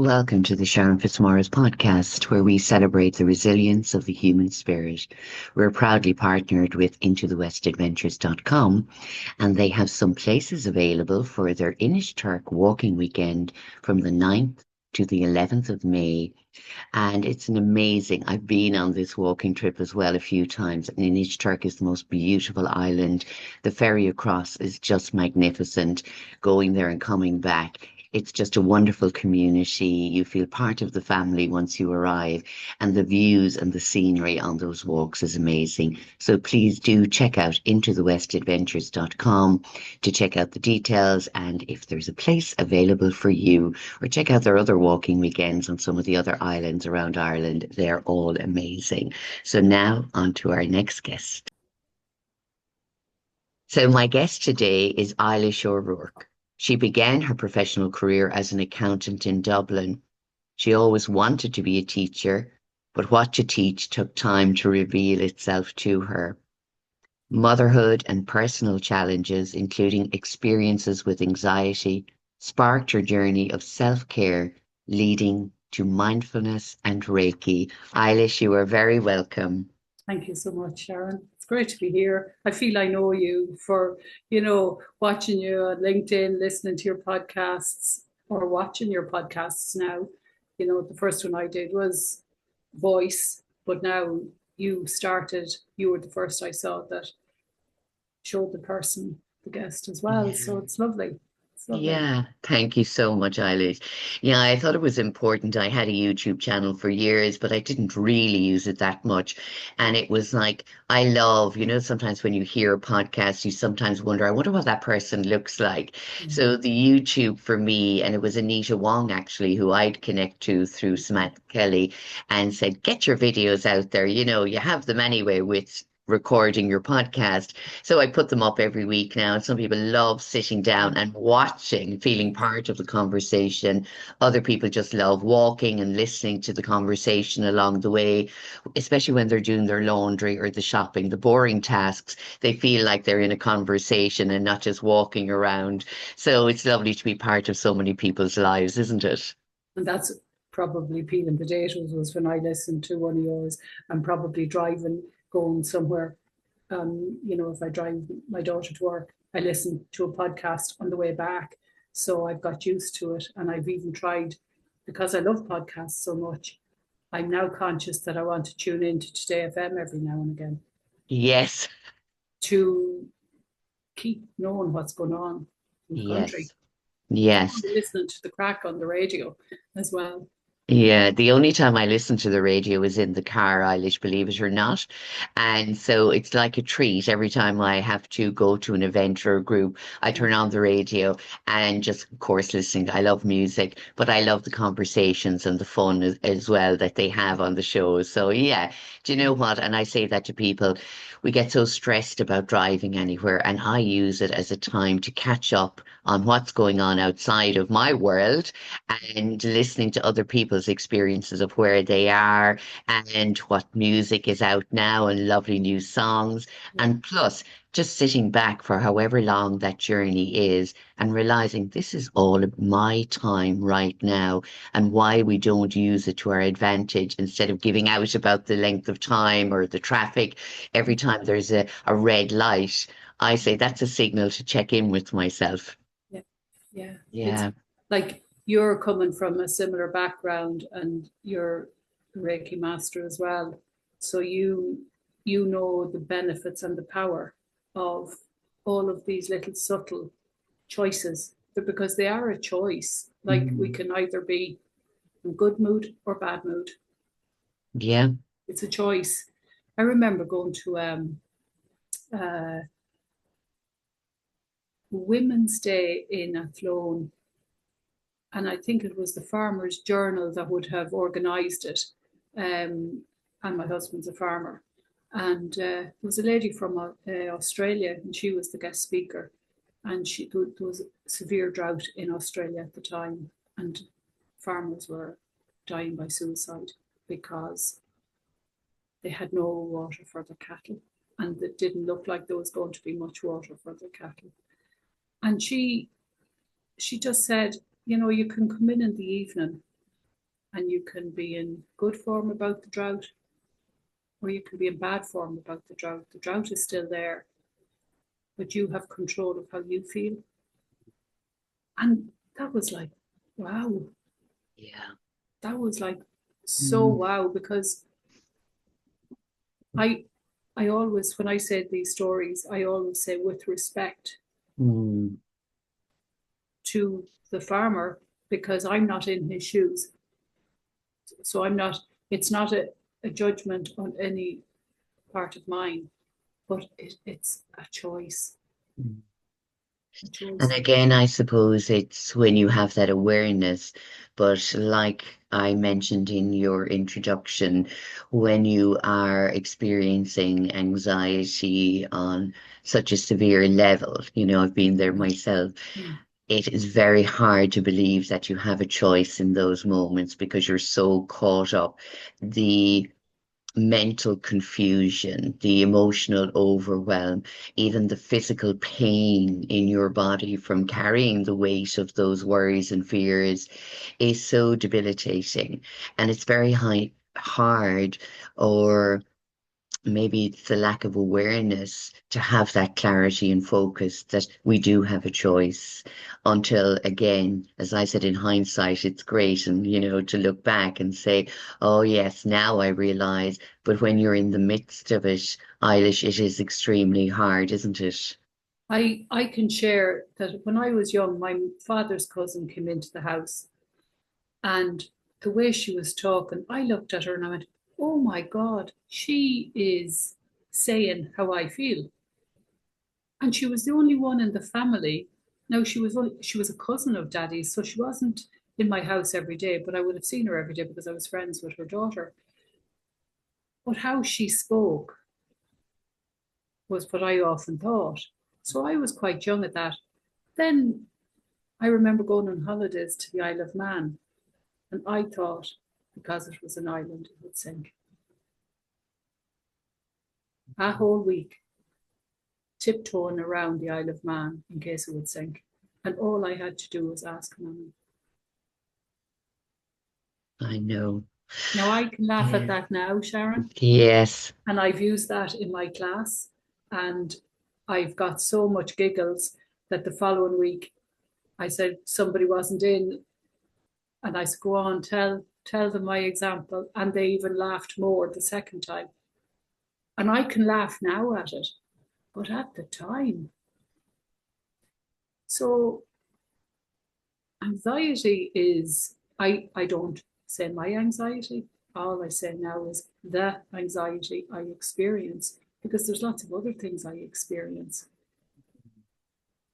Welcome to the Sharon Fitzmaurice podcast, where we celebrate the resilience of the human spirit. We're proudly partnered with IntoTheWestAdventures.com, and they have some places available for their Inishturk walking weekend from the 9th to the 11th of May. And it's an amazing, I've been on this walking trip as well a few times, and Inishturk is the most beautiful island. The ferry across is just magnificent, going there and coming back. It's just a wonderful community. You feel part of the family once you arrive, and the views and the scenery on those walks is amazing. So please do check out IntoTheWestAdventures.com to check out the details and if there's a place available for you, or check out their other walking weekends on some of the other islands around Ireland. They're all amazing. So now on to our next guest. So my guest today is Eilish O'Rourke. She began her professional career as an accountant in Dublin. She always wanted to be a teacher, but what to teach took time to reveal itself to her. Motherhood and personal challenges, including experiences with anxiety, sparked her journey of self-care, leading to mindfulness and Reiki. Eilish, you are very welcome. Thank you so much, Sharon. It's great to be here. I feel I know you for, watching you on LinkedIn, listening to your podcasts, or watching your podcasts now. The first one I did was voice, but now you were the first I saw that showed the person, the guest as well. Yeah. So it's lovely. It's lovely. Yeah, thank you so much, Eilish. Yeah, I thought it was important. I had a YouTube channel for years, but I didn't really use it that much. And it was like, I love, sometimes when you hear a podcast, you sometimes wonder, I wonder what that person looks like. So the YouTube for me, and it was Anita Wong actually, who I'd connect to through Samantha Kelly, and said, get your videos out there. You have them anyway with recording your podcast. So I put them up every week now. And some people love sitting down and watching, feeling part of the conversation. Other people just love walking and listening to the conversation along the way, especially when they're doing their laundry or the shopping, the boring tasks. They feel like they're in a conversation and not just walking around. So it's lovely to be part of so many people's lives, isn't it? And that's probably peeling potatoes was when I listened to one of yours. I'm probably driving, going somewhere. If I drive my daughter to work, I listen to a podcast on the way back. So I've got used to it. And I've even tried, because I love podcasts so much, I'm now conscious that I want to tune into Today FM every now and again Yes. to keep knowing what's going on in the country. Yes. Listening to the crack on the radio as well. Yeah, the only time I listen to the radio is in the car, Eilish, believe it or not. And so it's like a treat every time I have to go to an event or a group. I turn on the radio and just, of course, listening. I love music, but I love the conversations and the fun as well that they have on the shows. So, yeah, do you know what? And I say that to people. We get so stressed about driving anywhere, and I use it as a time to catch up on what's going on outside of my world and listening to other people's experiences of where they are and what music is out now and lovely new songs. And plus, just sitting back for however long that journey is and realizing this is all my time right now, and why we don't use it to our advantage instead of giving out about the length of time or the traffic every time there's a red light. I say that's a signal to check in with myself. Yeah. It's like you're coming from a similar background and you're a Reiki master as well. So you know the benefits and the power of all of these little subtle choices, because they are a choice. Like we can either be in good mood or bad mood. Yeah. It's a choice. I remember going to Women's Day in Athlone, and I think it was the Farmers Journal that would have organised it. And my husband's a farmer. And there was a lady from Australia, and she was the guest speaker. And there was severe drought in Australia at the time, and farmers were dying by suicide because they had no water for their cattle, and it didn't look like there was going to be much water for their cattle. And she just said, you can come in the evening and you can be in good form about the drought, or you can be in bad form about the drought. The drought is still there, but you have control of how you feel. And that was like, wow. Yeah. That was like so wow, because I I always, when I say these stories, I always say with respect Mm. to the farmer, because I'm not in his shoes. So I'm not, it's not a judgment on any part of mine, but it's a choice. Mm. A And choice. again, I suppose it's when you have that awareness, but like I mentioned in your introduction, when you are experiencing anxiety on such a severe level, I've been there myself, Mm. it is very hard to believe that you have a choice in those moments because you're so caught up. The mental confusion, the emotional overwhelm, even the physical pain in your body from carrying the weight of those worries and fears is so debilitating. And it's very hard, or maybe it's the lack of awareness to have that clarity and focus that we do have a choice until, again, as I said, in hindsight it's great, and to look back and say, oh yes, now I realize. But when you're in the midst of it, Eilish, it is extremely hard, isn't it? I can share that when I was young, my father's cousin came into the house, and the way she was talking, I looked at her and I went, oh my God, she is saying how I feel. And she was the only one in the family. Now she was a cousin of Daddy's, so she wasn't in my house every day, but I would have seen her every day because I was friends with her daughter. But how she spoke was what I often thought. So I was quite young at that. Then I remember going on holidays to the Isle of Man, and I thought because it was an island, it would sink. A whole week tiptoeing around the Isle of Man in case it would sink. And all I had to do was ask Mummy. I know. Now I can laugh at Yeah. that now, Sharon, Yes. and I've used that in my class, and I've got so much giggles that the following week I said somebody wasn't in, and I said, go on, tell them my example, and they even laughed more the second time. And I can laugh now at it, but at the time. So anxiety is, I don't say my anxiety. All I say now is the anxiety I experience, because there's lots of other things I experience.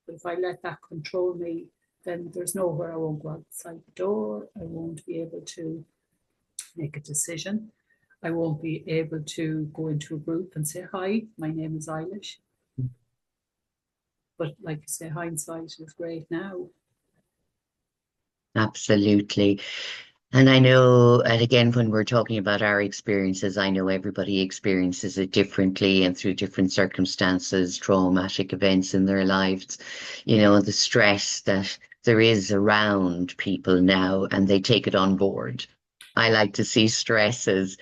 But if I let that control me, then there's nowhere. I won't go outside the door. I won't be able to make a decision. I won't be able to go into a group and say, hi, my name is Eilish. But like you say, hindsight is great now. Absolutely. And I know, and again, when we're talking about our experiences, I know everybody experiences it differently and through different circumstances, traumatic events in their lives, the stress that there is around people now, and they take it on board. I like to see stress as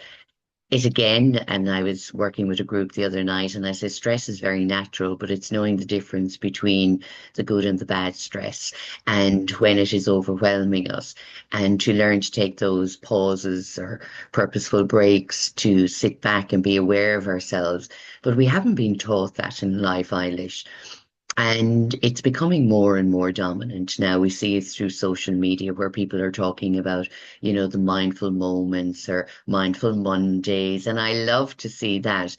it again, and I was working with a group the other night, and I said stress is very natural, but it's knowing the difference between the good and the bad stress, and when it is overwhelming us, and to learn to take those pauses or purposeful breaks to sit back and be aware of ourselves. But we haven't been taught that in life, Eilish. And it's becoming more and more dominant now. We see it through social media where people are talking about, the mindful moments or mindful Mondays. And I love to see that.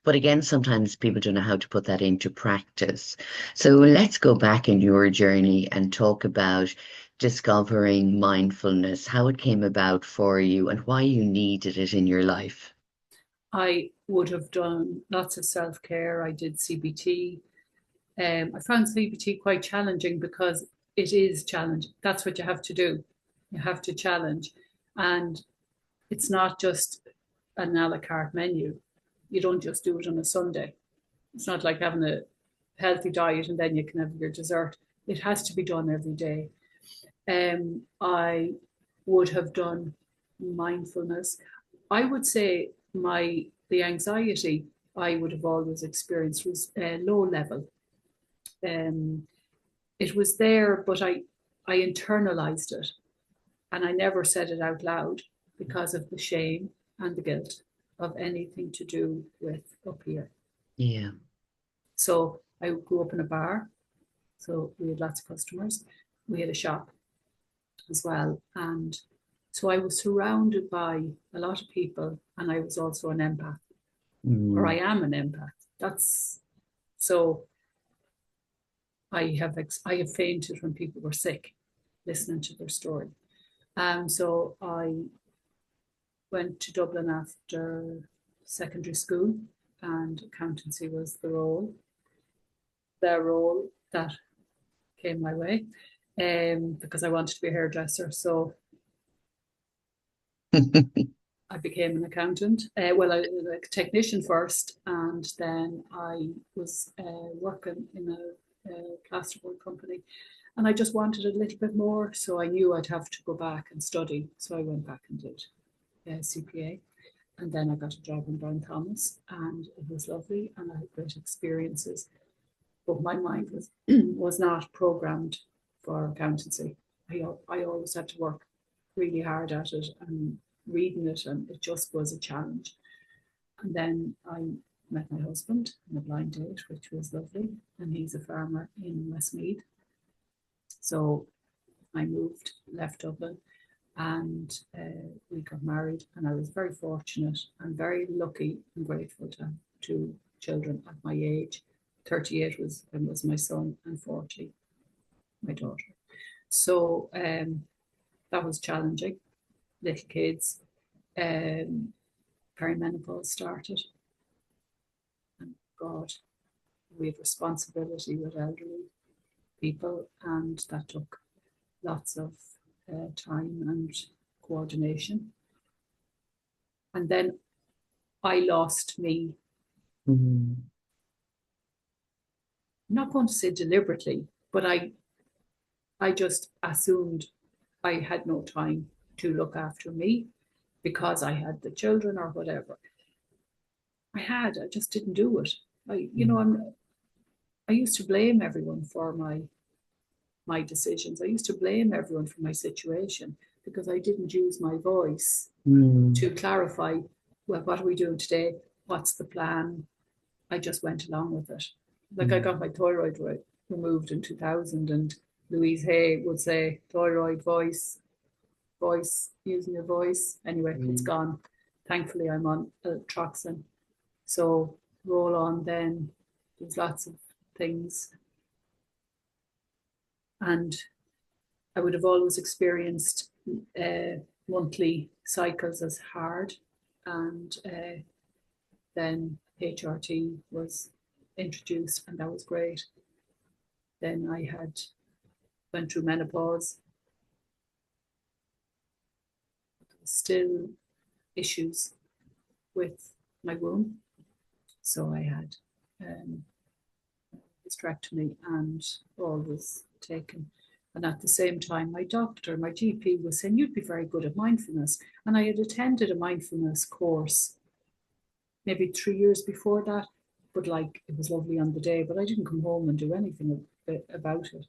But again, sometimes people don't know how to put that into practice. So let's go back in your journey and talk about discovering mindfulness, how it came about for you and why you needed it in your life. I would have done lots of self care. I did CBT. I found CBT quite challenging because it is challenging. That's what you have to do. You have to challenge. And it's not just an a la carte menu. You don't just do it on a Sunday. It's not like having a healthy diet and then you can have your dessert. It has to be done every day. I would have done mindfulness. I would say the anxiety I would have always experienced was low level. It was there, but I internalized it, and I never said it out loud because of the shame and the guilt of anything to do with up here. Yeah. So I grew up in a bar, so we had lots of customers. We had a shop as well, and so I was surrounded by a lot of people, and I was also an empath, or I am an empath. That's so. I have fainted when people were sick, listening to their story. So I went to Dublin after secondary school, and accountancy was the role that came my way, because I wanted to be a hairdresser. So I became an accountant. I was a technician first, and then I was working in a plasterboard company, and I just wanted a little bit more. So I knew I'd have to go back and study. So I went back and did CPA, and then I got a job in Brown Thomas, and it was lovely, and I had great experiences. But my mind was not programmed for accountancy. I always had to work really hard at it and reading it, and it just was a challenge. And then I met my husband on a blind date, which was lovely, and he's a farmer in Westmeath. So I left Dublin, and we got married, and I was very fortunate and very lucky and grateful to have two children at my age. 38 was my son, and 40 my daughter. So that was challenging. Little kids, perimenopause started, and God, we have responsibility with elderly people, and that took lots of time and coordination. And then I lost me. I'm not going to say deliberately, but I just assumed I had no time to look after me because I had the children or whatever. I just didn't do it. I used to blame everyone for my decisions. I used to blame everyone for my situation because I didn't use my voice to clarify, well, what are we doing today? What's the plan? I just went along with it. Like I got my thyroid removed in 2000, and Louise Hay would say, thyroid, voice, using your voice. Anyway, it's gone. Thankfully, I'm on Troxin. So roll on then. There's lots of things. And I would have always experienced monthly cycles as hard. And then HRT was introduced, and that was great. Then I went through menopause. There was still issues with my womb. So I had hysterectomy, and all was taken. And at the same time, my GP was saying, you'd be very good at mindfulness. And I had attended a mindfulness course maybe 3 years before that, but it was lovely on the day, but I didn't come home and do anything about it.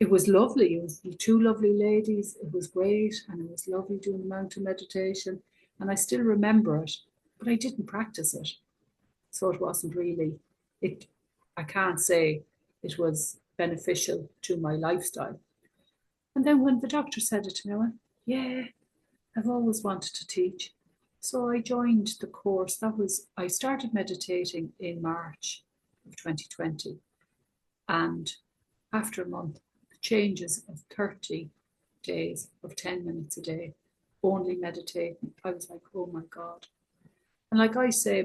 It was lovely. It was two lovely ladies. It was great. And it was lovely doing the mountain meditation. And I still remember it, but I didn't practice it. So it wasn't really, I can't say it was beneficial to my lifestyle. And then when the doctor said it to me, I went, yeah, I've always wanted to teach. So I joined the course. I started meditating in March of 2020. And after a month, the changes of 30 days of 10 minutes a day, only meditating, I was like, oh my God. And like I say,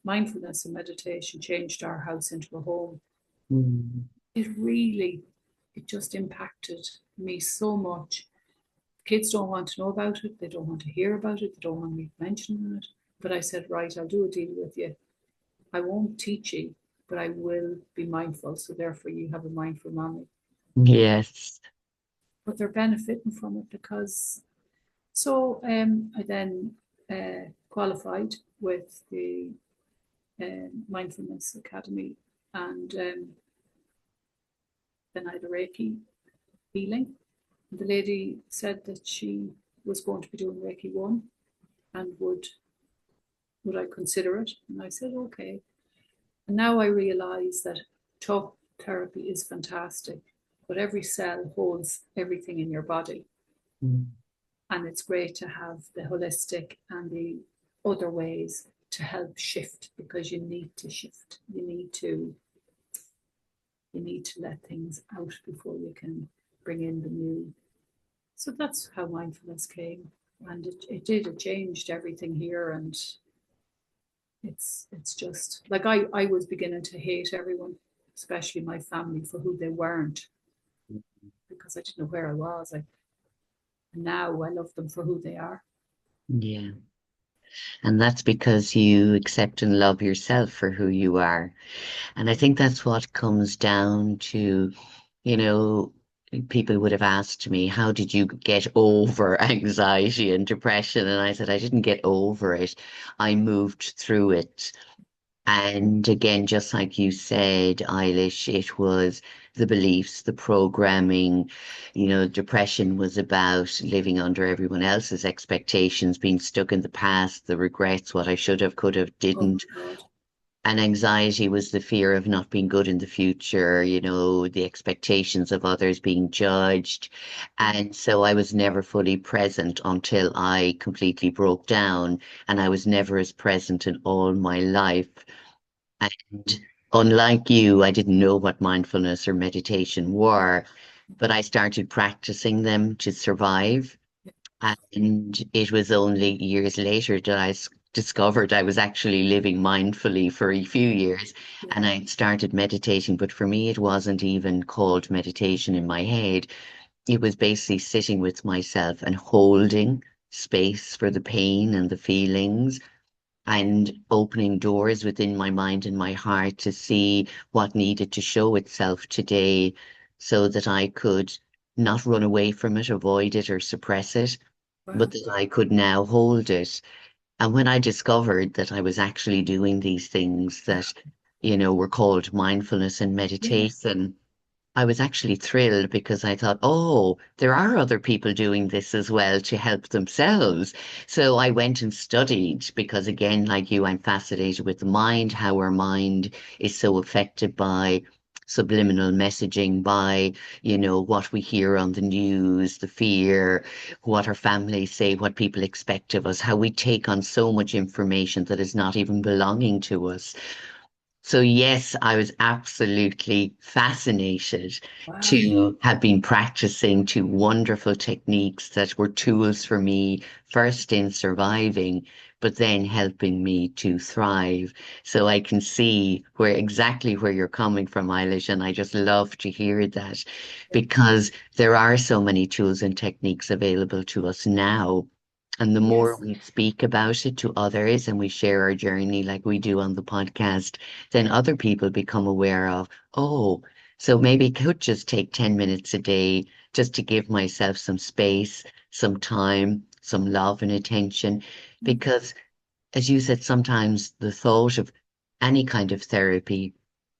mindfulness and meditation changed our house into a home. It just impacted me so much. Kids don't want to know about it. They don't want to hear about it. They don't want me mentioning it. But I said, right, I'll do a deal with you. I won't teach you, but I will be mindful. So therefore you have a mindful mommy. Yes. But they're benefiting from it because So I then qualified with the Mindfulness Academy, and then I had a Reiki healing. And the lady said that she was going to be doing Reiki 1 and would I consider it? And I said, okay. And now I realize that talk therapy is fantastic, but every cell holds everything in your body. Mm. And it's great to have the holistic and the other ways to help shift, because you need to shift. You need to let things out before you can bring in the new. So that's how mindfulness came. And it changed everything here. And it's just like I was beginning to hate everyone, especially my family, for who they weren't, because I didn't know where I was. And now I love them for who they are. Yeah. And that's because you accept and love yourself for who you are. And I think that's what comes down to, you know, people would have asked me, how did you get over anxiety and depression? And I said, I didn't get over it. I moved through it. And again, just like you said, Eilish, it was the beliefs, the programming, depression was about living under everyone else's expectations, being stuck in the past, the regrets, what I should have, could have, Oh didn't. my God. And anxiety was the fear of not being good in the future, the expectations of others being judged. Yeah. And so I was never fully present until I completely broke down. And I was never as present in all my life. And unlike you, I didn't know what mindfulness or meditation were, but I started practicing them to survive. And it was only years later that discovered I was actually living mindfully for a few years. Yeah. And I started meditating, but for me, it wasn't even called meditation in my head. It was basically sitting with myself and holding space for the pain and the feelings and opening doors within my mind and my heart to see what needed to show itself today so that I could not run away from it, avoid it, or suppress it, but Wow. that I could now hold it. And when I discovered that I was actually doing these things that, were called mindfulness and Yes. meditation, I was actually thrilled because I thought, oh, there are other people doing this as well to help themselves. So I went and studied because, again, like you, I'm fascinated with the mind, how our mind is so affected by subliminal messaging, by, what we hear on the news, the fear, what our families say, what people expect of us, how we take on so much information that is not even belonging to us. So yes, I was absolutely fascinated Wow. to have been practicing two wonderful techniques that were tools for me, first in surviving, but then helping me to thrive. So I can see exactly where you're coming from, Eilish, and I just love to hear that because there are so many tools and techniques available to us now. And the more Yes. we speak about it to others and we share our journey like we do on the podcast, then other people become aware of, oh, so maybe I could just take 10 minutes a day just to give myself some space, some time, some love and attention. Because, as you said, sometimes the thought of any kind of therapy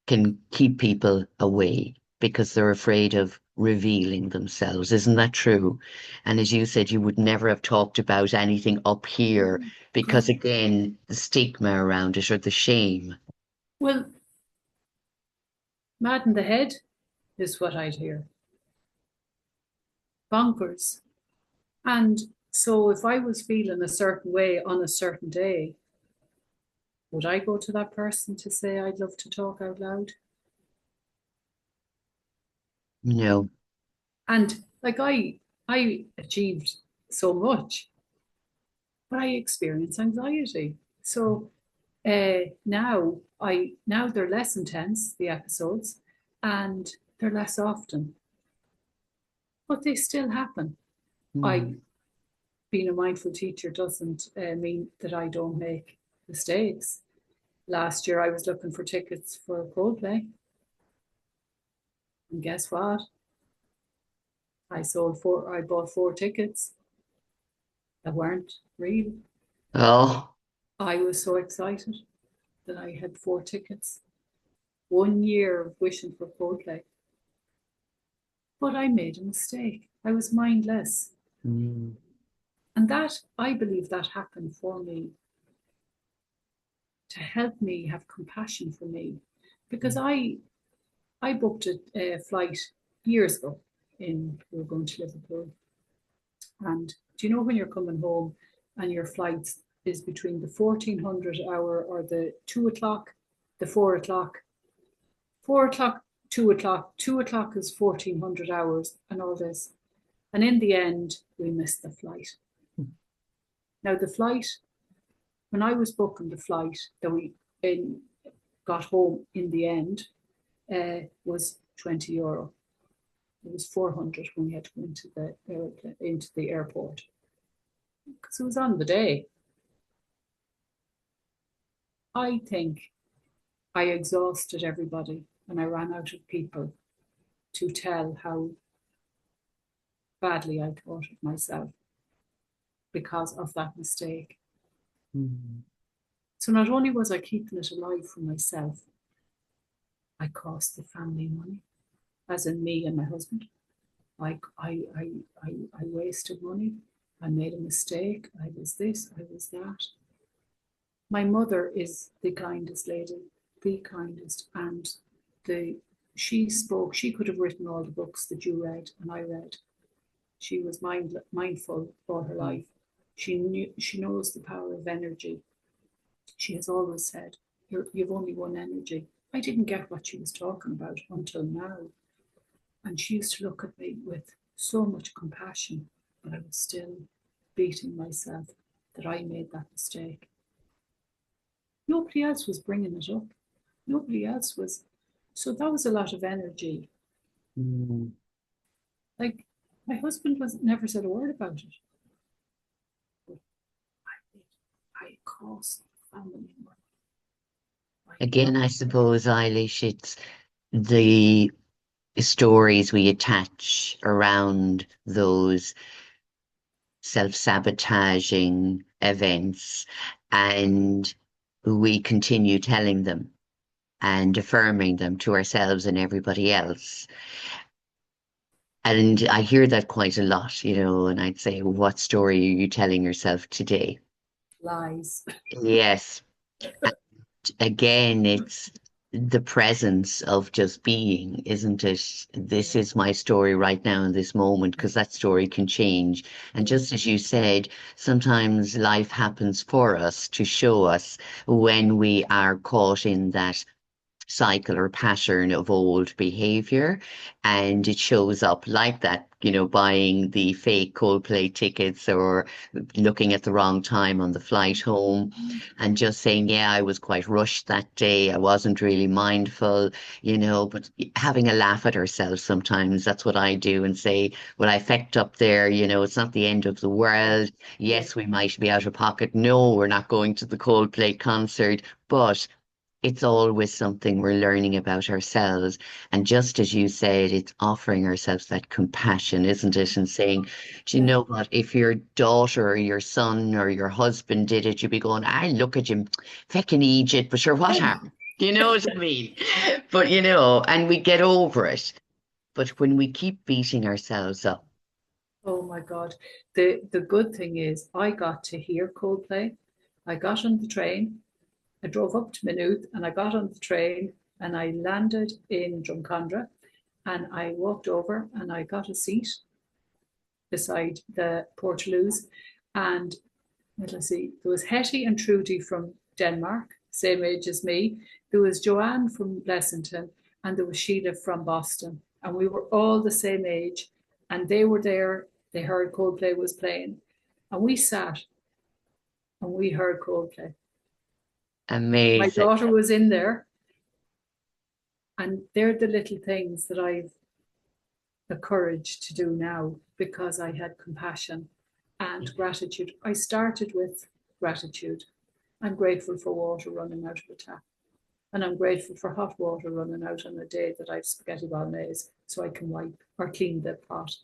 can keep people away because they're afraid of revealing themselves. Isn't that true? And as you said, you would never have talked about anything up here because, God. again, the stigma around it or the shame. Well, mad in the head is what I'd hear. Bonkers. And so if I was feeling a certain way on a certain day, would I go to that person to say I'd love to talk out loud? No. And like I achieved so much, but I experience anxiety. So now they're less intense, the episodes, and they're less often, but they still happen. I Mm. Being a mindful teacher doesn't mean that I don't make mistakes. Last year I was looking for tickets for Coldplay, and guess what? I bought 4 tickets, that weren't real. Oh. I was so excited that I had 4 tickets, 1 year of wishing for Coldplay. But I made a mistake. I was mindless. Mm. And that, I believe that happened for me to help me have compassion for me. Because I booked a flight years ago we were going to Liverpool. And do you know when you're coming home and your flight is between the 1400 hour or the 2 o'clock, the 4 o'clock, 4 o'clock, 2 o'clock, 2 o'clock is 1400 hours and all this. And in the end, we missed the flight. Now, the flight, when I was booking the flight that we got home in the end, was €20. It was 400 when we had to go into the airport because it was on the day. I think I exhausted everybody and I ran out of people to tell how badly I thought of myself because of that mistake. Mm. So not only was I keeping it alive for myself, I cost the family money, as in me and my husband. I wasted money. I made a mistake. I was this, I was that. My mother is the kindest lady, the kindest. And she could have written all the books that you read and I read. She was mindful all her life. She knows the power of energy. She has always said, you've only one energy. I didn't get what she was talking about until now. And she used to look at me with so much compassion, but I was still beating myself that I made that mistake. Nobody else was bringing it up. Nobody else was. So that was a lot of energy. Mm. Like my husband never said a word about it. But I cost family money. Again, I suppose, Eilish, it's the stories we attach around those self-sabotaging events, and we continue telling them and affirming them to ourselves and everybody else. And I hear that quite a lot, and I'd say, what story are you telling yourself today? Lies. Yes. Again, it's the presence of just being, isn't it? This Yeah. is my story right now in this moment, because that story can change. And Yeah. just as you said, sometimes life happens for us to show us when we are caught in that cycle or pattern of old behavior, and it shows up like that, buying the fake Coldplay tickets or looking at the wrong time on the flight home and just saying, yeah, I was quite rushed that day, I wasn't really mindful, but having a laugh at ourselves sometimes. That's what I do, and say, well, I fecked up there, it's not the end of the Yeah. world. Yeah. Yes, we might be out of pocket. No, we're not going to the Coldplay concert, but it's always something we're learning about ourselves. And just as you said, it's offering ourselves that compassion, isn't it? And saying, do you Yeah. know what? If your daughter or your son or your husband did it, you'd be going, I look at him, fecking Egypt, but sure, what harm? You know what I mean? But, and we get over it. But when we keep beating ourselves up, Oh my God. The good thing is I got to hear Coldplay. I got on the train. I drove up to Maynooth and I got on the train and I landed in Drumcondra and I walked over and I got a seat beside the Portaloos. And let's see, there was Hetty and Trudy from Denmark, same age as me. There was Joanne from Blessington and there was Sheila from Boston. And we were all the same age and they were there. They heard Coldplay was playing and we sat and we heard Coldplay. My amazing. daughter was in there. And they're the little things that I've the courage to do now because I had compassion and gratitude. I started with gratitude. I'm grateful for water running out of the tap. And I'm grateful for hot water running out on a day that I've spaghetti bolognese so I can wipe or clean the pot.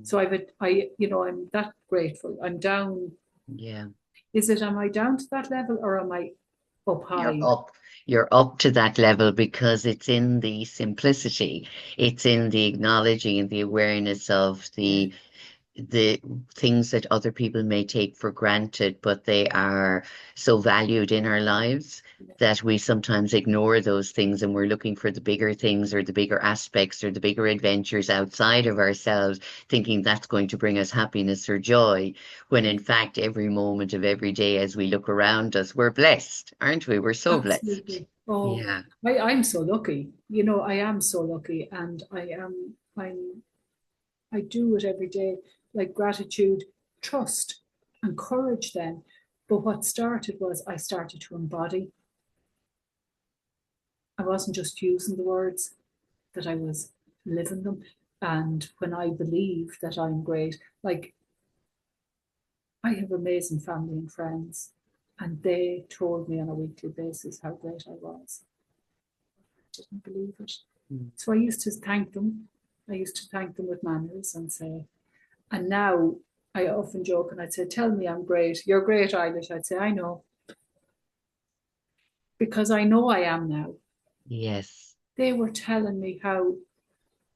So I'm that grateful. I'm down. Yeah. Am I down to that level, or am I up You're high? up. You're up to that level because it's in the simplicity. It's in the acknowledging and the awareness of Yeah, the things that other people may take for granted, but they are so valued in our lives yeah, that we sometimes ignore those things and we're looking for the bigger things or the bigger aspects or the bigger adventures outside of ourselves, thinking that's going to bring us happiness or joy, when in fact, every moment of every day as we look around us, we're blessed, aren't we? We're so blessed. absolutely. Oh, Yeah. I'm so lucky. I am so lucky, and I do it every day, like gratitude, trust, and courage then. But what started was I started to embody. I wasn't just using the words, that I was living them. And when I believe that I'm great, like I have amazing family and friends, and they told me on a weekly basis how great I was. I didn't believe it. Mm. So I used to thank them. I used to thank them with manners and say, and now I often joke and I'd say, tell me I'm great. You're great, Eilish. I'd say, I know, because I know I am now. Yes. They were telling me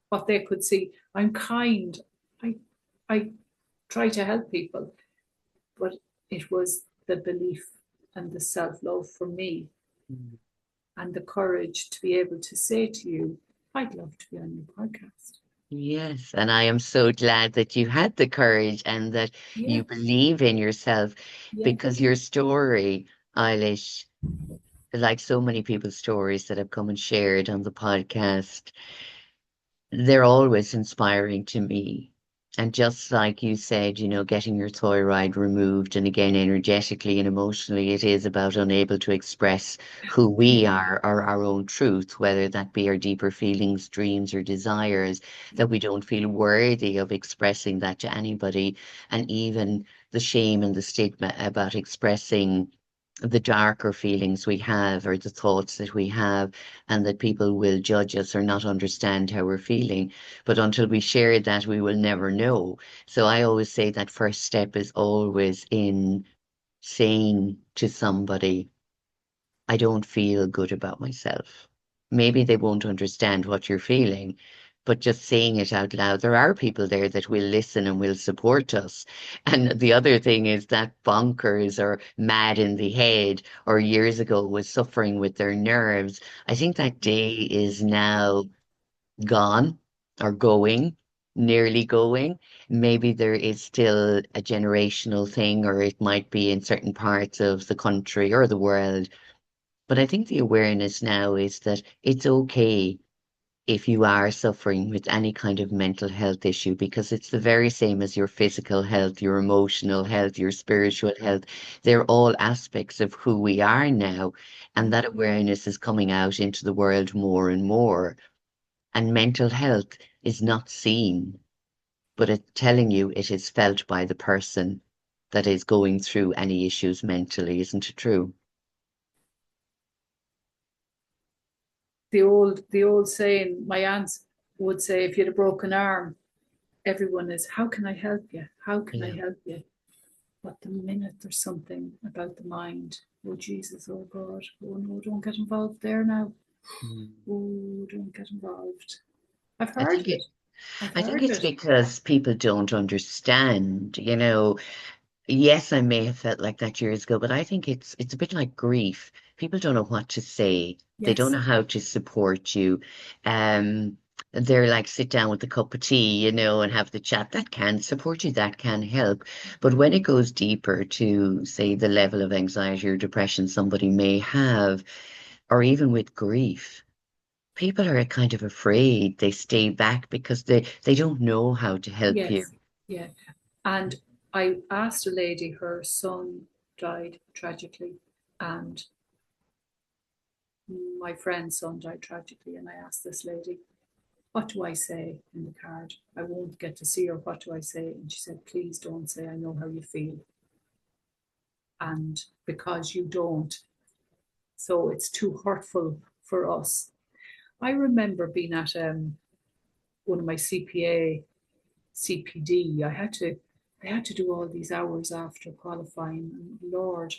what they could see. I'm kind. I I try to help people, but it was the belief and the self-love for me, Mm. and the courage to be able to say to you, I'd love to be on your podcast. Yes, and I am so glad that you had the courage and that Yeah, you believe in yourself yeah, because your story, Eilish, like so many people's stories that have come and shared on the podcast, they're always inspiring to me. And just like you said, getting your thyroid removed, and again, energetically and emotionally, it is about unable to express who we yeah, are or our own truth, whether that be our deeper feelings, dreams, or desires, yeah, that we don't feel worthy of expressing that to anybody. And even the shame and the stigma about expressing the darker feelings we have or the thoughts that we have, and that people will judge us or not understand how we're feeling. But until we share that, we will never know. So I always say that first step is always in saying to somebody, I don't feel good about myself. Maybe they won't understand what you're feeling, but just saying it out loud, there are people there that will listen and will support us. And the other thing is that bonkers or mad in the head or years ago was suffering with their nerves. I think that day is now gone or going, nearly going. Maybe there is still a generational thing, or it might be in certain parts of the country or the world, but I think the awareness now is that it's okay if you are suffering with any kind of mental health issue, because it's the very same as your physical health, your emotional health, your spiritual health. They're all aspects of who we are now. And that awareness is coming out into the world more and more. And mental health is not seen, but it's telling you it is felt by the person that is going through any issues mentally. Isn't it true? the old saying, my aunts would say, if you had a broken arm, everyone is, how can I help you? How can I Yeah. help you? But the minute there's something about the mind, oh Jesus, oh God, oh no, don't get involved there now. Mm. Oh, don't get involved. I've I heard think of it it. I've I think heard of it's it. because people don't understand, Yes, I may have felt like that years ago, but I think it's a bit like grief. People don't know what to say. They don't Yes. know how to support you. Um, they're like sit down with a cup of tea, and have the chat. That can support you, that can help. But when it goes deeper to, say, the level of anxiety or depression somebody may have, or even with grief, people are kind of afraid. They stay back because they don't know how to help you. Yes. Yeah. And I asked a lady, her son died tragically, and my friend's son died tragically. And I asked this lady, what do I say in the card? I won't get to see her. What do I say? And she said, please don't say, I know how you feel. And because you don't, so it's too hurtful for us. I remember being at one of my CPA CPD. I had to do all these hours after qualifying, and Lord,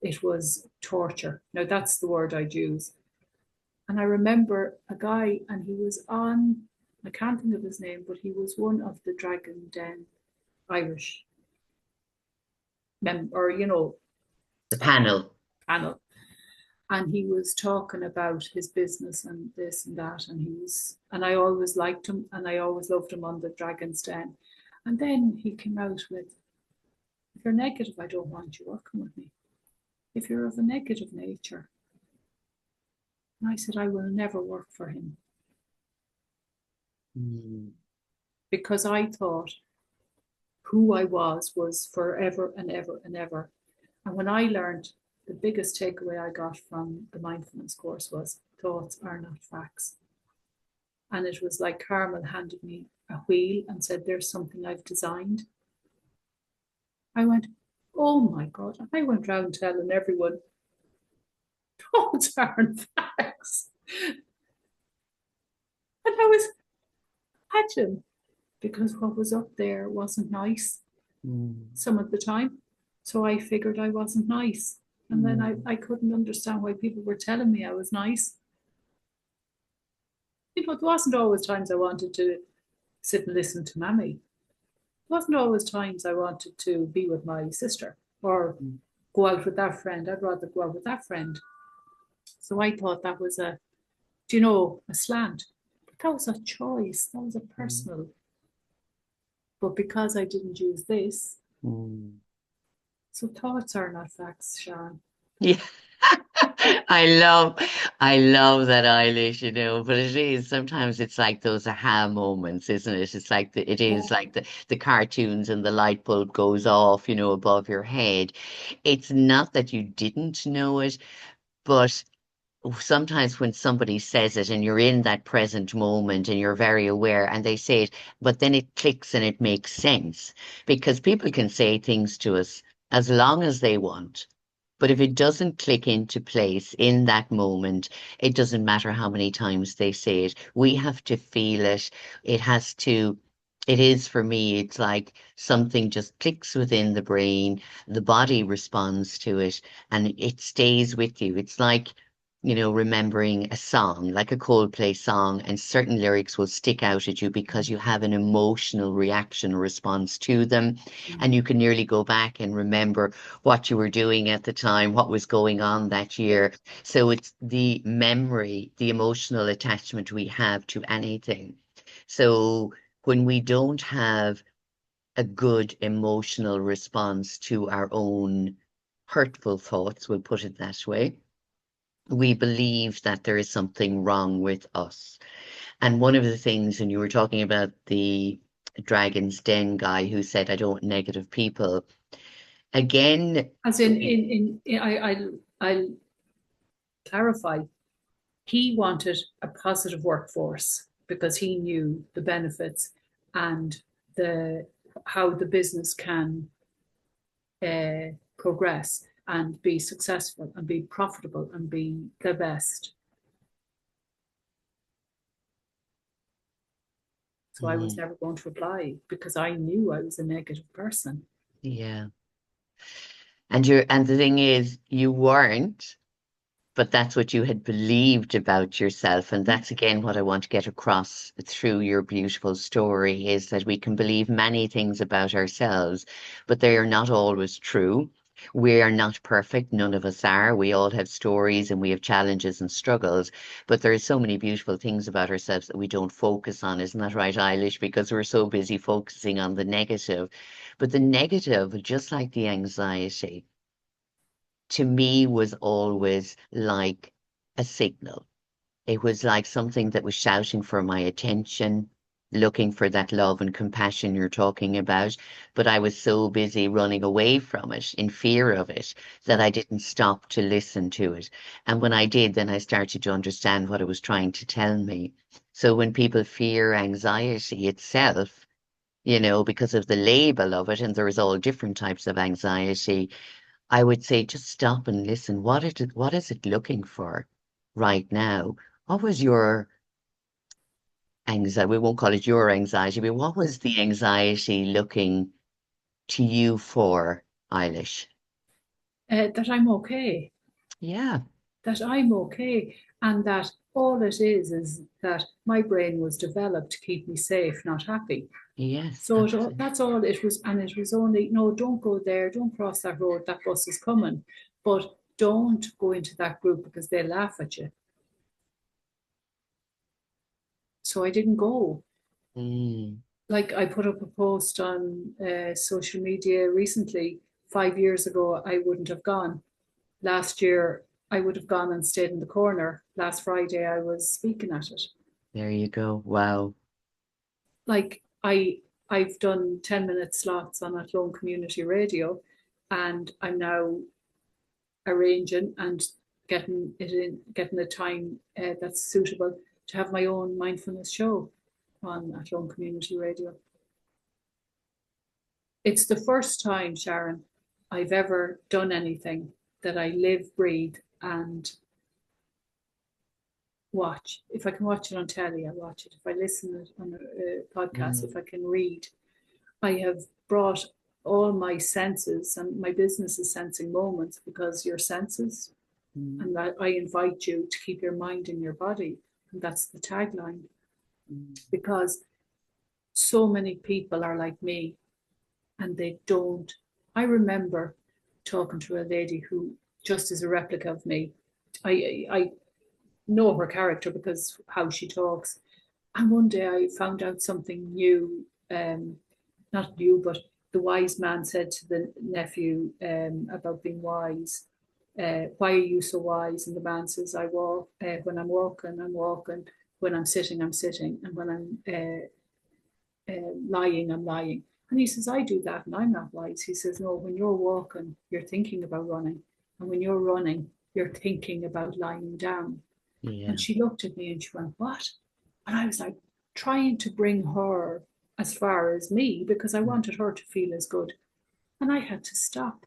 it was torture. Now that's the word I'd use. And I remember a guy, and he was on, I can't think of his name, but he was one of the Dragon Den Irish or The panel. panel. And he was talking about his business and this and that. And I always liked him, and I always loved him on the Dragon's Den. And then he came out with, if you're negative, I don't want you working with me. If you're of a negative nature. And I said, I will never work for him. Because I thought who I was forever and ever and ever. And when I learned, the biggest takeaway I got from the mindfulness course was thoughts are not facts. And it was like Carmel handed me a wheel and said, there's something I've designed. I went, oh my God. I went round telling everyone, thoughts aren't facts. And I was imagine, because what was up there wasn't nice some of the time. So I figured I wasn't nice. And then I couldn't understand why people were telling me I was nice. There wasn't always times I wanted to sit and listen to Mammy. There wasn't always times I wanted to be with my sister or go out with that friend. I'd rather go out with that friend. So I thought that was a slant. But that was a choice. That was a personal. But because I didn't use this, so thoughts are not facts, Sharon. Yeah. I love that, Eilish, but it is sometimes it's like those aha moments, isn't it? It's like it is like the cartoons and the light bulb goes off, above your head. It's not that you didn't know it, but sometimes when somebody says it and you're in that present moment and you're very aware and they say it, but then it clicks and it makes sense because people can say things to us as long as they want. But if it doesn't click into place in that moment, it doesn't matter how many times they say it. We have to feel it. It has to, it is for me, it's like something just clicks within the brain, the body responds to it, and it stays with you. It's like, remembering a song, like a Coldplay song, and certain lyrics will stick out at you because you have an emotional reaction or response to them. And you can nearly go back and remember what you were doing at the time, what was going on that year. So it's the memory, the emotional attachment we have to anything. So when we don't have a good emotional response to our own hurtful thoughts, we'll put it that way, we believe that there is something wrong with us. And one of the things, and you were talking about the Dragon's Den guy who said, I don't want negative people. Again, as I'll clarify, he wanted a positive workforce because he knew the benefits and how the business can progress and be successful and be profitable and be the best. So I was never going to apply because I knew I was a negative person. Yeah. And the thing is, you weren't, but that's what you had believed about yourself. And that's again what I want to get across through your beautiful story is that we can believe many things about ourselves, but they are not always true. We are not perfect. None of us are. We all have stories and we have challenges and struggles, but there are so many beautiful things about ourselves that we don't focus on. Isn't that right, Eilish? Because we're so busy focusing on the negative. But the negative, just like the anxiety, to me was always like a signal. It was like something that was shouting for my attention, looking for that love and compassion you're talking about. But I was so busy running away from it, in fear of it, that I didn't stop to listen to it. And when I did, then I started to understand what it was trying to tell me. So when people fear anxiety itself, because of the label of it, and there is all different types of anxiety, I would say just stop and listen. What is it looking for right now? What was your anxiety? We won't call it your anxiety, but what was the anxiety looking to you for, Eilish? that I'm okay, Yeah. that I'm okay, and that all it is that my brain was developed to keep me safe, not happy. Yes, So absolutely. that's all it was. And it was only, no, don't go there, don't cross that road, that bus is coming. But don't go into that group because they laugh at you. So I didn't go. Mm, Like I put up a post on social media recently. 5 years ago, I wouldn't have gone. Last year, I would have gone and stayed in the corner. Last Friday, I was speaking at it. there you go. Wow. Like I've done 10-minute slots on Athlone Community Radio, and I'm now arranging and getting a time that's suitable to have my own mindfulness show on Athlone Community Radio. It's the first time, Sharon, I've ever done anything that I live, breathe, and watch. If I can watch it on telly, I watch it. If I listen it on a podcast, if Mm, I can read, I have brought all my senses, and my business is sensing moments, because your senses, mm, and that I invite you to keep your mind in your body. And that's the tagline, mm, because so many people are like me and they don't. I remember talking to a lady who just is a replica of me. I know her character because how she talks. And one day I found out something new, not new, but the wise man said to the nephew about being wise. Why are you so wise? And the man says, I walk, when I'm walking, I'm walking. When I'm sitting, I'm sitting. And when I'm lying, I'm lying. And he says, I do that and I'm not wise. He says, no, when you're walking, you're thinking about running. And when you're running, you're thinking about lying down. yeah. And she looked at me and she went, what? And I was like, trying to bring her as far as me because I Mm, wanted her to feel as good. And I had to stop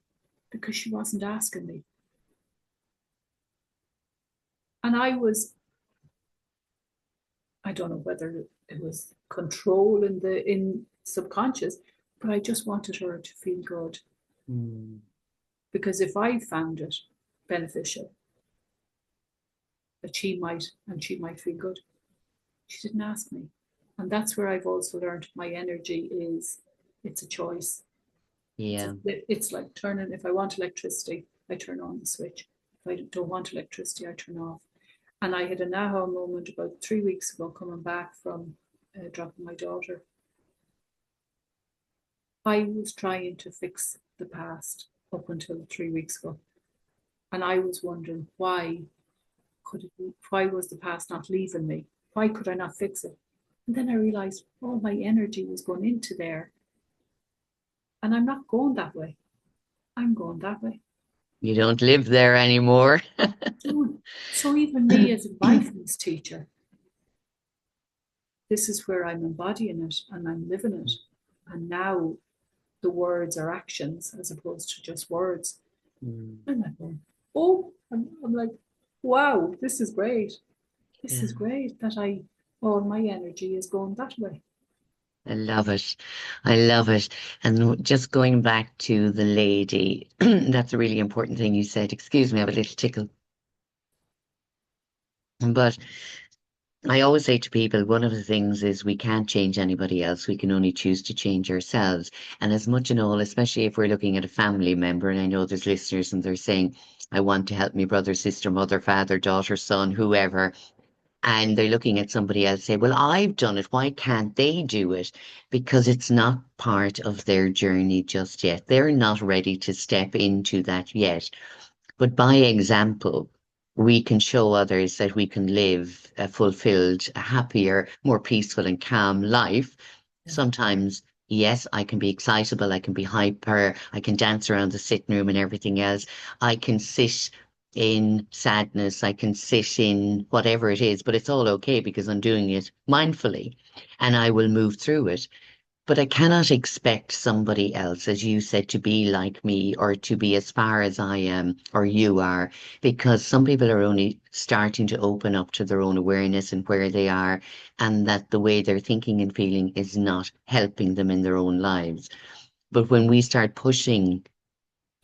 because she wasn't asking me. And I don't know whether it was control in subconscious, but I just wanted her to feel good. mm, Because if I found it beneficial, that she might feel good. She didn't ask me. And that's where I've also learned my energy is, it's a choice. yeah. It's like turning, if I want electricity, I turn on the switch. If I don't want electricity, I turn off. And I had an aha moment about 3 weeks ago coming back from dropping my daughter. I was trying to fix the past up until 3 weeks ago. And I was wondering why was the past not leaving me? Why could I not fix it? And then I realized all my energy was going into there. And I'm not going that way. I'm going that way. You don't live there anymore. So even me as a mindfulness teacher, this is where I'm embodying it and I'm living it. And now the words are actions as opposed to just words. Mm, And I'm going, oh, I'm like, wow, this is great. This yeah. is great that all my energy is going that way. I love it. I love it. And just going back to the lady, that's a really important thing you said. Excuse me, I have a little tickle. But I always say to people, one of the things is we can't change anybody else. We can only choose to change ourselves. And as much and all, especially if we're looking at a family member, and I know there's listeners and they're saying, I want to help my brother, sister, mother, father, daughter, son, whoever. And they're looking at somebody else say, well, I've done it. Why can't they do it? Because it's not part of their journey just yet. They're not ready to step into that yet. But by example, we can show others that we can live a fulfilled, a happier, more peaceful and calm life. Yeah. Sometimes, yes, I can be excitable, I can be hyper, I can dance around the sitting room and everything else. I can sit in sadness, I can sit in whatever it is, but it's all okay because I'm doing it mindfully and I will move through it. But I cannot expect somebody else, as you said, to be like me or to be as far as I am or you are, because some people are only starting to open up to their own awareness and where they are, and that the way they're thinking and feeling is not helping them in their own lives. But when we start pushing,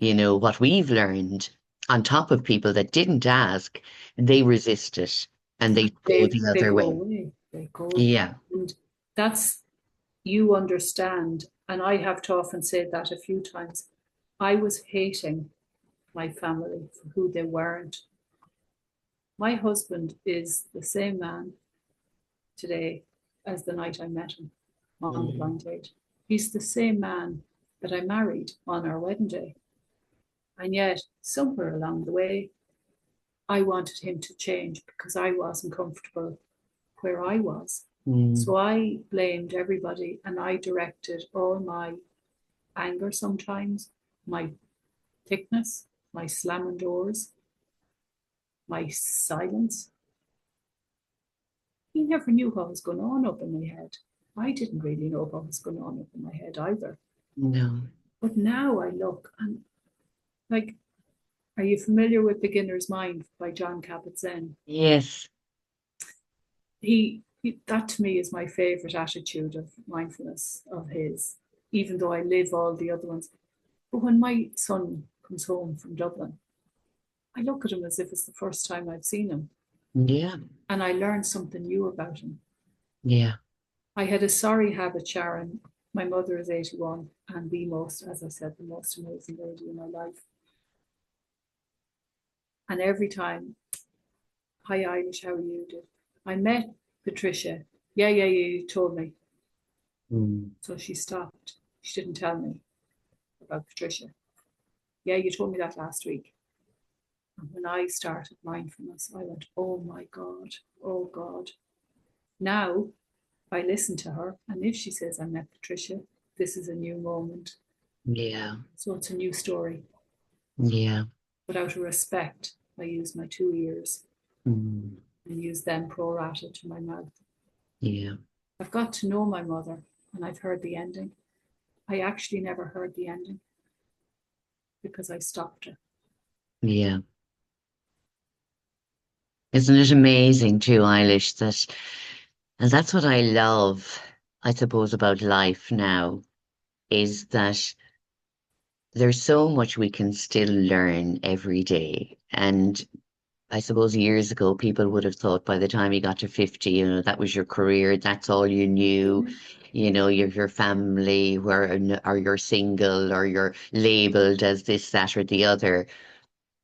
what we've learned on top of people that didn't ask, they resist it and they go the They other go way. away. They go, Yeah. and that's you understand. And I have to often say that a few times. I was hating my family for who they weren't. My husband is the same man today as the night I met him on the Mm. blind date. He's the same man that I married on our wedding day. And yet, somewhere along the way, I wanted him to change because I wasn't comfortable where I was. Mm. So I blamed everybody and I directed all my anger sometimes, my thickness, my slamming doors, my silence. He never knew what was going on up in my head. I didn't really know what was going on up in my head either. No. But now I look and, like, are you familiar with Beginner's Mind by John Kabat-Zinn? Yes. That to me is my favorite attitude of mindfulness of his, even though I live all the other ones. But when my son comes home from Dublin, I look at him as if it's the first time I've seen him, Yeah. and I learn something new about him. Yeah. I had a sorry habit, Sharon. My mother is 81 and as I said, the most amazing lady in my life. And every time, hi Eilish, how are you? I met Patricia. Yeah, you told me. Mm. So she stopped. She didn't tell me about Patricia. Yeah, you told me that last week. And when I started mindfulness, I went, oh my God, oh God. Now I listen to her, and if she says I met Patricia, this is a new moment. Yeah. So it's a new story. Yeah. But out of respect, I use my 2 ears Mm. and use them pro rata to my mouth. Yeah. I've got to know my mother, and I've heard the ending. I actually never heard the ending because I stopped her. Yeah. Isn't it amazing too, Eilish, and that's what I love, I suppose, about life now, is that there's so much we can still learn every day. And I suppose years ago, people would have thought by the time you got to 50, that was your career, that's all you knew. Your family, or you're single, or you're labeled as this, that, or the other.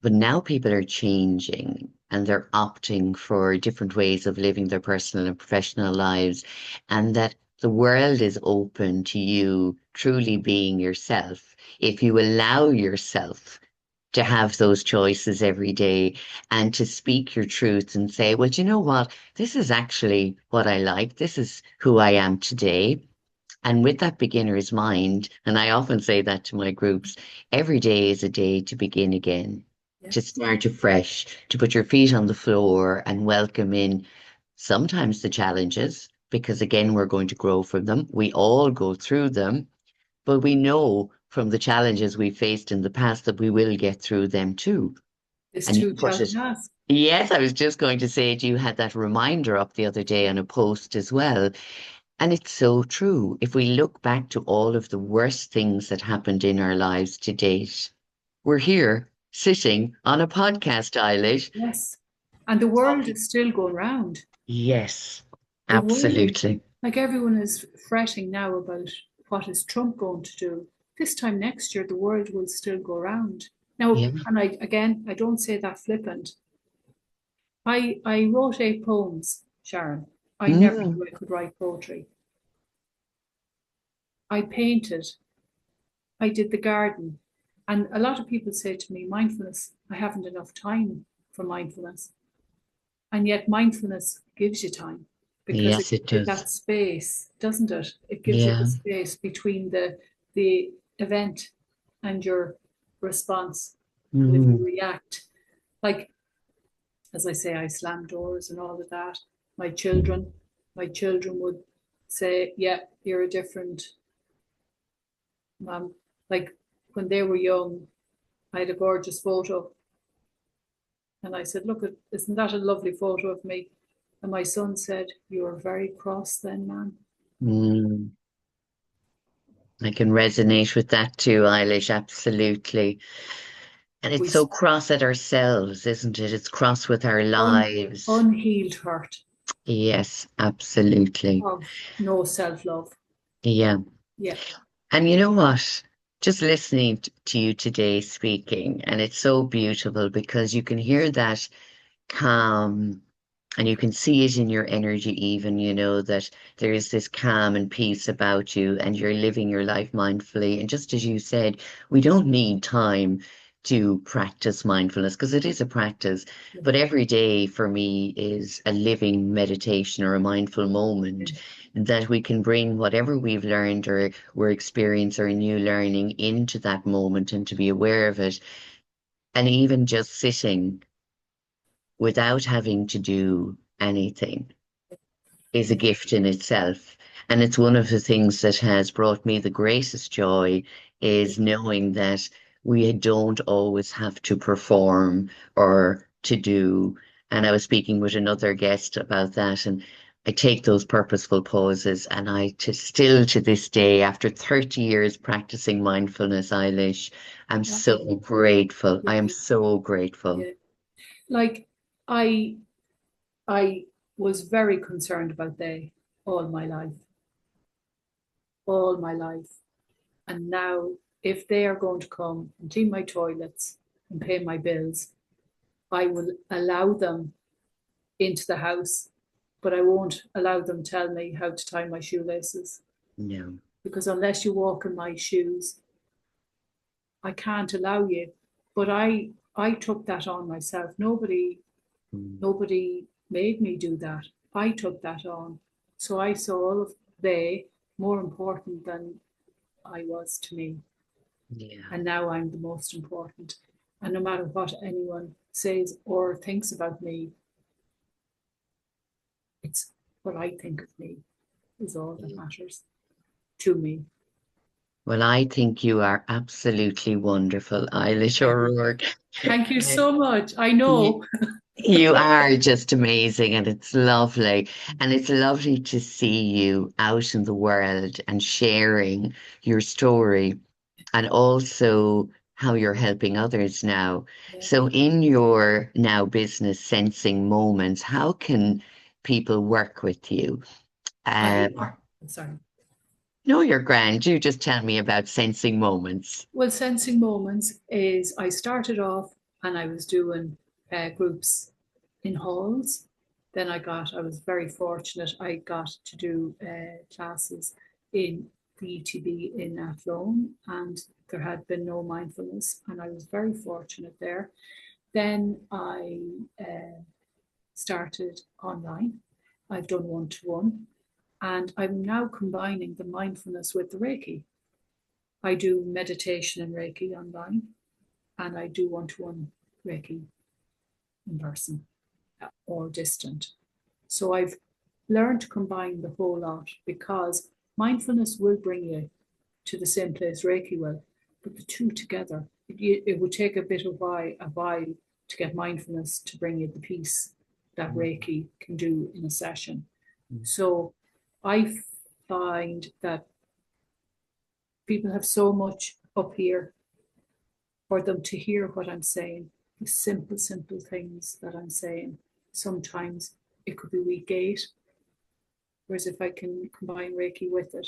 But now people are changing and they're opting for different ways of living their personal and professional lives, and that the world is open to you truly being yourself if you allow yourself to have those choices every day and to speak your truth and say, well, you know what? This is actually what I like. This is who I am today. And with that beginner's mind, and I often say that to my groups, every day is a day to begin again, Yeah. to start afresh, to put your feet on the floor and welcome in sometimes the challenges, because again, we're going to grow from them. We all go through them, but we know from the challenges we faced in the past that we will get through them too. This And you too put shall it, pass. yes, I was just going to say, you had that reminder up the other day on a post as well. And it's so true. If we look back to all of the worst things that happened in our lives to date, we're here sitting on a podcast, Eilish, Yes. And the world talking. is still going round. Yes, The world, absolutely. like everyone is fretting now about what is Trump going to do. This time next year, the world will still go round. Now, Yeah. and I don't say that flippant. I wrote 8 poems, Sharon. I never Mm, knew I could write poetry. I painted. I did the garden. And a lot of people say to me, mindfulness, I haven't enough time for mindfulness. And yet mindfulness gives you time because it yes, gives it you does. that space, doesn't it? It gives you the Yeah. space between the event and your response. And if you Mm, react, like as I say, I slam doors and all of that. My children, my children would say, "Yeah, you're a different. Like when they were young, I had a gorgeous photo. And I said, look, isn't that a lovely photo of me? And my son said, you were very cross then, man. Mm. I can resonate with that too, Eilish, absolutely. And it's We so cross at ourselves, isn't it? It's cross with our lives. unhealed hurt Yes, absolutely. of no self-love. Yeah. Yeah. And you know what? Just listening to you today speaking, and it's so beautiful because you can hear that calm and you can see it in your energy, even, that there is this calm and peace about you, and you're living your life mindfully. And just as you said, we don't need time to practice mindfulness because it is a practice, but every day for me is a living meditation or a mindful moment that we can bring whatever we've learned or we're experiencing or new learning into that moment and to be aware of it. And even just sitting without having to do anything is a Yeah. gift in itself. And it's one of the things that has brought me the greatest joy is knowing that we don't always have to perform or to do. And I was speaking with another guest about that, and I take those purposeful pauses, and still to this day, after 30 years practicing mindfulness, Eilish, I'm so grateful. I am so grateful. Yeah. Like I I was very concerned about they all my life. All my life. And now if they are going to come and clean my toilets and pay my bills, I will allow them into the house, but I won't allow them tell me how to tie my shoelaces. No. Because unless you walk in my shoes, I can't allow you. But I took that on myself. Mm. Nobody made me do that. I took that on. So I saw all of they more important than I was to me. Yeah. And now I'm the most important. And no matter what anyone says or thinks about me, it's what I think of me is all that matters to me. Well, I think you are absolutely wonderful, Eilish O'Rourke. Thank you Uh, so much. I You, know. you are just amazing, and it's lovely. And it's lovely to see you out in the world and sharing your story and also how you're helping others now. Yeah. So, in your now business sensing moments, how can people work with you? I Um, sorry. no, you're grand. You just tell me about sensing moments. Well, sensing moments is I started off and I was doing groups in halls. Then I was very fortunate. I got to do classes in the ETB in Athlone, and there had been no mindfulness, and I was very fortunate there. Then I started online. I've done one to one, and I'm now combining the mindfulness with the Reiki. I do meditation and Reiki online, and I do one to one Reiki in person or distant. So I've learned to combine the whole lot because mindfulness will bring you to the same place Reiki will, but the two together, it would take a bit of a while to get mindfulness to bring you the peace that Reiki can do in a session. So I find that people have so much up here for them to hear what I'm saying, the simple, simple things that I'm saying. Sometimes it could be week 8, whereas if I can combine Reiki with it,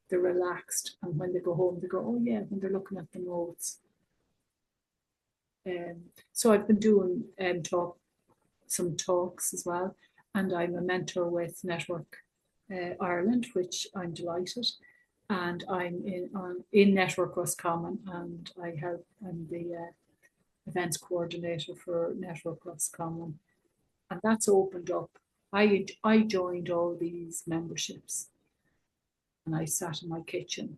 they're relaxed. And when they go home, they go, oh, yeah, when they're looking at the notes. So I've been doing some talks as well. And I'm a mentor with Network Ireland, which I'm delighted. And I'm in Network Roscommon, and I'm the events coordinator for Network Roscommon, and that's opened up. I joined all these memberships, and I sat in my kitchen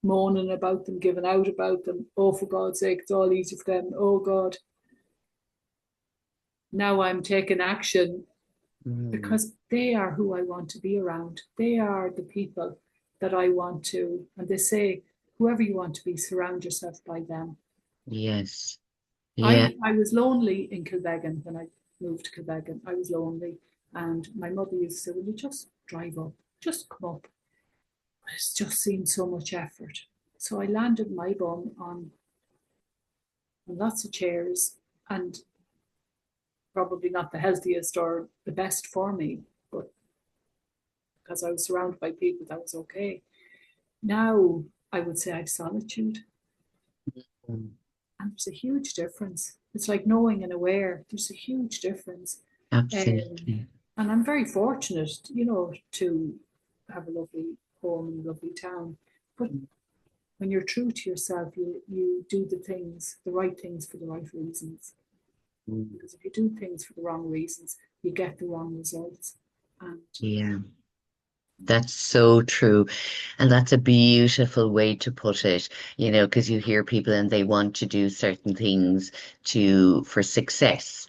moaning about them, giving out about them. Oh, for God's sake, it's all easy for them. Oh God. Now I'm taking action Mm. because they are who I want to be around. They are the people that I want to, and they say, whoever you want to be, surround yourself by them. Yes. Yeah. I was lonely in Kilbeggan when I moved to Kilbeggan. I was lonely, and my mother used to say, "Will you just drive up, just come up?" It just seemed so much effort. So I landed my bum on lots of chairs, and probably not the healthiest or the best for me, but because I was surrounded by people, that was okay. Now I would say I've solitude, Mm. and there's a huge difference. It's like knowing and aware. There's a huge difference. Um, Absolutely. and I'm very fortunate, you know, to have a lovely home and a lovely town. But when you're true to yourself, you do the right things for the right reasons. Mm. Because if you do things for the wrong reasons, you get the wrong results. And Yeah. That's so true. And that's a beautiful way to put it, because you hear people and they want to do certain things for success.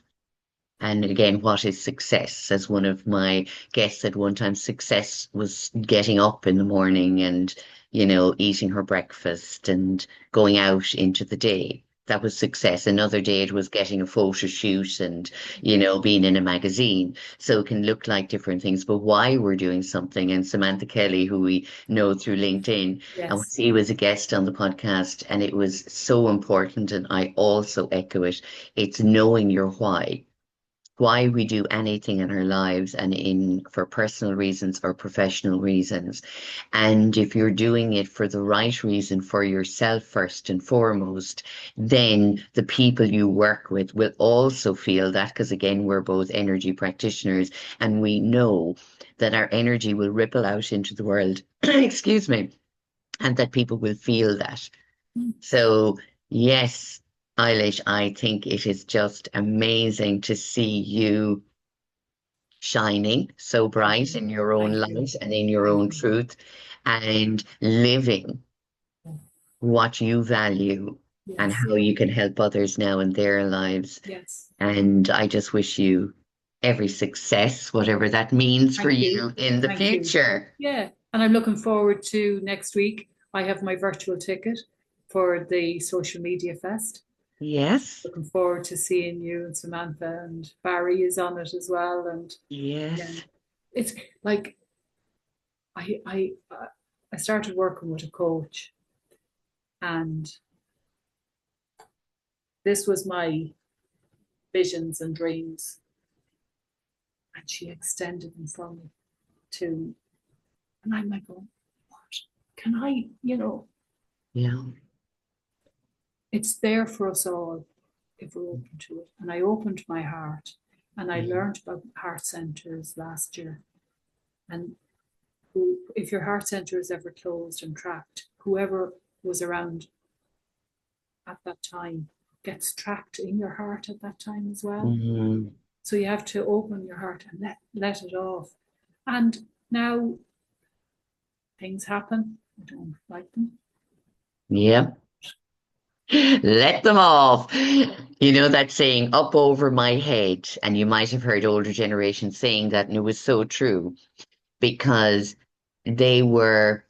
And again, what is success? As one of my guests said one time, success was getting up in the morning and, eating her breakfast and going out into the day. That was success. Another day it was getting a photo shoot and, being in a magazine. So it can look like different things, but why we're doing something. And Samantha Kelly, who we know through LinkedIn, and yes, she was a guest on the podcast, and it was so important. And I also echo it. It's knowing your why we do anything in our lives and in for personal reasons or professional reasons. And if you're doing it for the right reason for yourself first and foremost, then the people you work with will also feel that because again, we're both energy practitioners and we know that our energy will ripple out into the world, excuse me, and that people will feel that. So, yes, Eilish, I think it is just amazing to see you shining so thank bright you, in your own thank you, light and in your thank own you. truth and living what you value and Yes, how you can help others now in their lives. yes, And I just wish you every success, whatever that means for thank you, you in the thank you. future. Yeah, and I'm looking forward to next week. I have my virtual ticket for the social media fest. Yes, Looking forward to seeing you and Samantha, and Barry is on it as well. And yeah, yes. it's like I I I started working with a coach, and this was my visions and dreams, and she extended them for me to, and I'm like, oh, what can I, Yeah. it's there for us all if we're open to it. And I opened my heart, and I Mm. learned about heart centers last year. And who, if your heart center is ever closed and trapped, whoever was around at that time gets trapped in your heart at that time as well. Mhm. So you have to open your heart and let it off. And now things happen. I don't like them. Yep. Let them off. You know that saying, up over my head. And you might have heard older generations saying that, and it was so true because they were,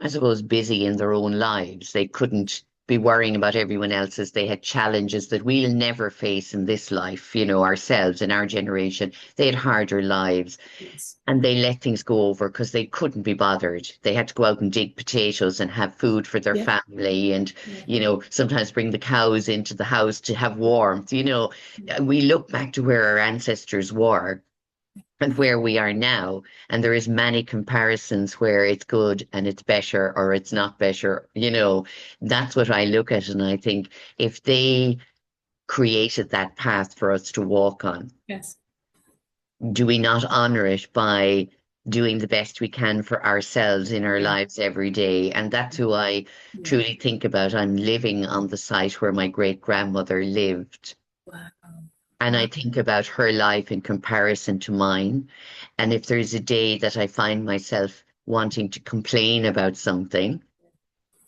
I suppose, busy in their own lives. They couldn't be worrying about everyone else's. They had challenges that we'll never face in this life, ourselves in our generation. They had harder lives. Yes. And they let things go over because they couldn't be bothered. They had to go out and dig potatoes and have food for their Yeah. family and, Yeah. sometimes bring the cows into the house to have warmth. We look back to where our ancestors were and where we are now, and there is many comparisons where it's good and it's better or it's not better. That's what I look at and I think if they created that path for us to walk on, Yes. do we not honor it by doing the best we can for ourselves in our Yeah. lives every day? And that's who I Yeah. truly think about. I'm living on the site where my great grandmother lived. Wow. And I Wow. think about her life in comparison to mine. And if there's a day that I find myself wanting to complain about something,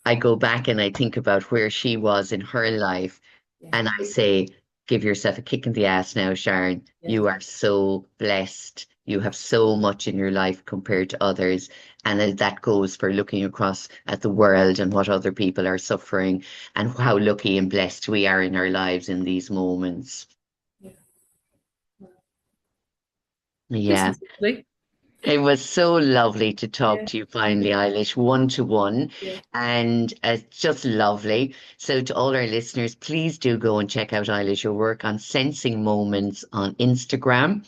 I go back and I think about where she was in her life Yeah. and I say, give yourself a kick in the ass now, Sharon. Yeah. You are so blessed. You have so much in your life compared to others. And that goes for looking across at the world and what other people are suffering and how lucky and blessed we are in our lives in these moments. Yeah. This Yeah. was lovely. It was so lovely to talk Yeah. to you finally, Eilish, one to one, Yeah. and it's just lovely. So, to all our listeners, please do go and check out Eilish O'Rourke on Sensing Moments on Instagram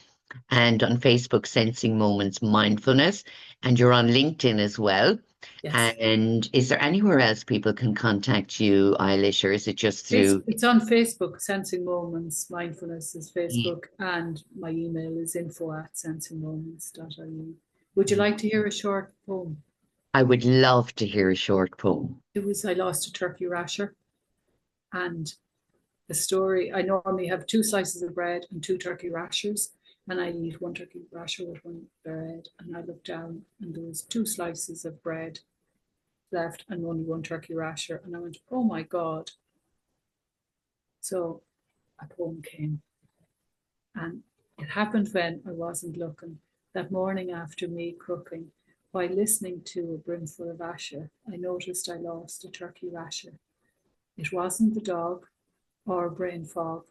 and on Facebook, Sensing Moments Mindfulness, and you're on LinkedIn as well. Yes. And is there anywhere else people can contact you, Eilish, or is it just It's through? it's on Facebook. Sensing Moments Mindfulness is Yeah, Facebook, and my email is info@sensingmoments.ie. Would you yeah. like to hear a short poem? I would love to hear a short poem. It was I lost a turkey rasher, and the story. I normally have two slices of bread and two turkey rashers, and I eat one turkey rasher with one bread. And I looked down, and there was two slices of bread left and only one turkey rasher. And I went, "Oh my God!" So a poem came, and it happened when I wasn't looking. That morning after me cooking, while listening to a brimful of asher, I noticed I lost a turkey rasher. It wasn't the dog or brain fog.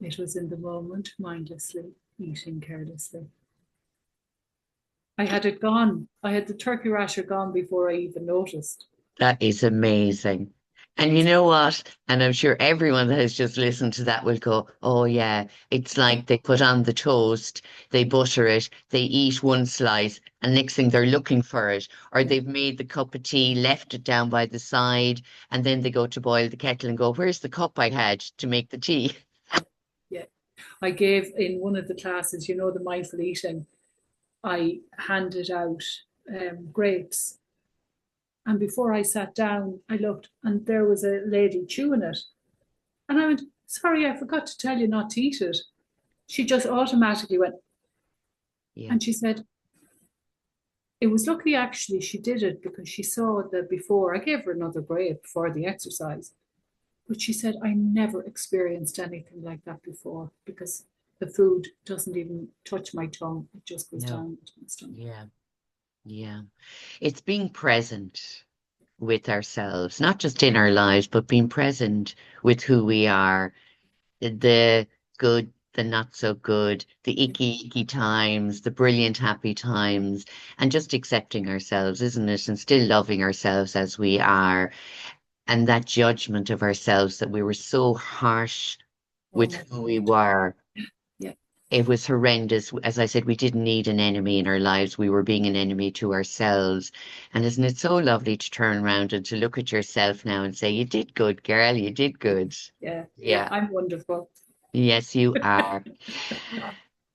It was in the moment, mindlessly, eating carelessly. I had it gone. I had the turkey rasher gone before I even noticed. That is amazing. And you know what? And I'm sure everyone that has just listened to that will go, oh, yeah, it's like they put on the toast, they butter it, they eat one slice, and next thing they're looking for it. Or Yeah, they've made the cup of tea, left it down by the side, and then they go to boil the kettle and go, where's the cup I had to make the tea? yeah, yeah. I gave in one of the classes, the mindful eating, I handed out grapes. And before I sat down, I looked and there was a lady chewing it. And I went, "Sorry, I forgot to tell you not to eat it." She just automatically went, Yeah. and she said, it was lucky actually she did it because she saw that before I gave her another grape for the exercise. But she said, I never experienced anything like that before because the food doesn't even touch my tongue. It just goes No. down into my stomach. Yeah. Yeah. It's being present with ourselves, not just in our lives, but being present with who we are, the good, the not so good, the icky times, the brilliant happy times, and just accepting ourselves, isn't it? And still loving ourselves as we are. And that judgment of ourselves that we were so harsh Oh with my who we God. were. Yeah. It was horrendous. As I said, we didn't need an enemy in our lives. We were being an enemy to ourselves. And isn't it so lovely to turn around and to look at yourself now and say, you did good, girl, you did Yeah. good. Yeah. Yeah. Yeah. I'm wonderful. Yes, you are.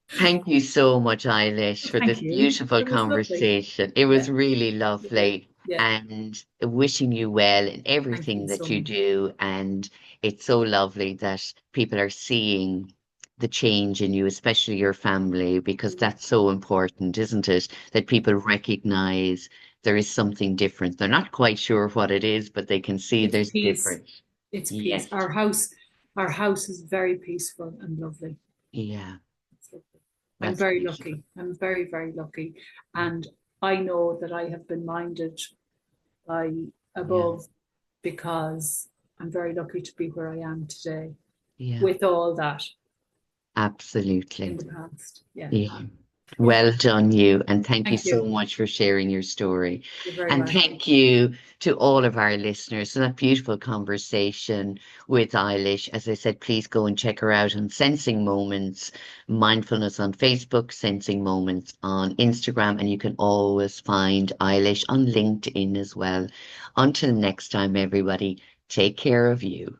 Thank you so much, Eilish, for this Thank you. beautiful It was lovely. conversation. It Yeah. was really Yeah. lovely Yeah. and wishing you well in Thank everything you so that you much. do. And it's so lovely that people are seeing the change in you, especially your family, because Yeah. that's so important, isn't it? That Yeah. people recognize there is something different. They're not quite sure what it is, but they can see It's there's peace. difference. It's peace. Yes. Our house is very peaceful and lovely. Yeah, It's lovely. I'm that's very beautiful. lucky. I'm very, very lucky. And I know that I have been minded by Yeah, above because I'm very lucky to be where I am today yeah, with all that in absolutely. the past. Yeah. Yeah. Yeah. Well done, you. And thank you Thank so you. much for sharing your story. You're very And welcome. thank you to all of our listeners for that beautiful conversation with Eilish. As I said, please go and check her out on Sensing Moments, Mindfulness on Facebook, Sensing Moments on Instagram, and you can always find Eilish on LinkedIn as well. Until next time, everybody, take care of you.